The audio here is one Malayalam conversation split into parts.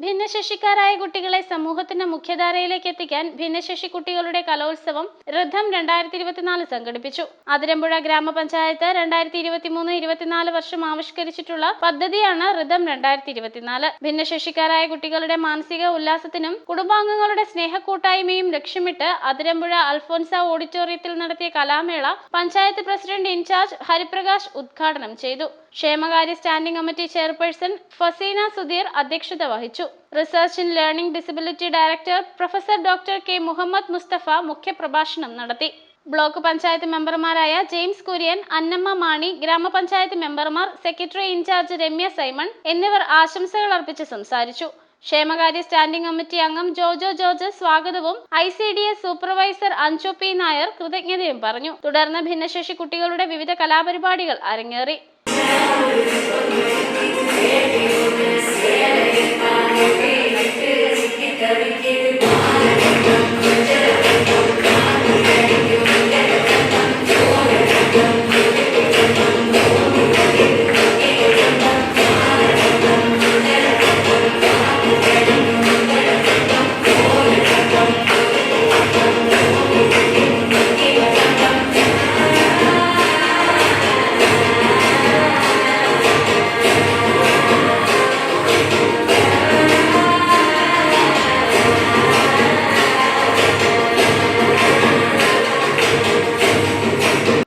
ഭിന്നശേഷിക്കാരായ കുട്ടികളെ സമൂഹത്തിന്റെ മുഖ്യധാരയിലേക്ക് എത്തിക്കാൻ ഭിന്നശേഷി കുട്ടികളുടെ കലോത്സവം ഋദ്ധം 2024 സംഘടിപ്പിച്ചു. അതിരമ്പുഴ ഗ്രാമപഞ്ചായത്ത് 2023-24 വർഷം ആവിഷ്കരിച്ചിട്ടുള്ള പദ്ധതിയാണ് ഋദ്ധം 2024. ഭിന്നശേഷിക്കാരായ കുട്ടികളുടെ മാനസിക ഉല്ലാസത്തിനും കുടുംബാംഗങ്ങളുടെ സ്നേഹക്കൂട്ടായ്മയും ലക്ഷ്യമിട്ട് അതിരമ്പുഴ അൽഫോൻസ ഓഡിറ്റോറിയത്തിൽ നടത്തിയ കലാമേള പഞ്ചായത്ത് പ്രസിഡന്റ് ഇൻചാർജ് ഹരിപ്രകാശ് ഉദ്ഘാടനം ചെയ്തു. ക്ഷേമകാര്യ standing committee chairperson Faseena Sudheer അധ്യക്ഷത വഹിച്ചു. Research in learning disability director professor doctor K Muhammad Mustafa മുഖ്യപ്രഭാഷണം നടത്തി. ബ്ലോക്ക് പഞ്ചായത്ത് മെമ്പർമാരായ ജെയിംസ് കുര്യൻ, അന്നമ്മ മാണി, ഗ്രാമപഞ്ചായത്ത് മെമ്പർമാർ, സെക്രട്ടറി ഇൻചാർജ് രമ്യ സൈമൺ എന്നിവർ ആശംസകൾ അർപ്പിച്ച് സംസാരിച്ചു. ക്ഷേമകാര്യ സ്റ്റാൻഡിംഗ് കമ്മിറ്റി അംഗം ജോജോ ജോർജ് സ്വാഗതവും ICDS supervisor Anju P Nair കൃതജ്ഞതയും പറഞ്ഞു. തുടർന്ന് ഭിന്നശേഷി കുട്ടികളുടെ വിവിധ കലാപരിപാടികൾ അരങ്ങേറി.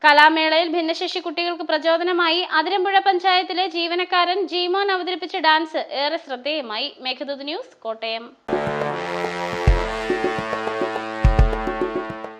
കലാമേളയിൽ ഭിന്നശേഷി കുട്ടികൾക്ക് പ്രചോദനമായി അതിരമ്പുഴ പഞ്ചായത്തിലെ ജീവനക്കാരൻ ജീമോൻ അവതരിപ്പിച്ച ഡാൻസ് ഏറെ ശ്രദ്ധേയമായി. മേഘദൂത് ന്യൂസ്, കോട്ടയം.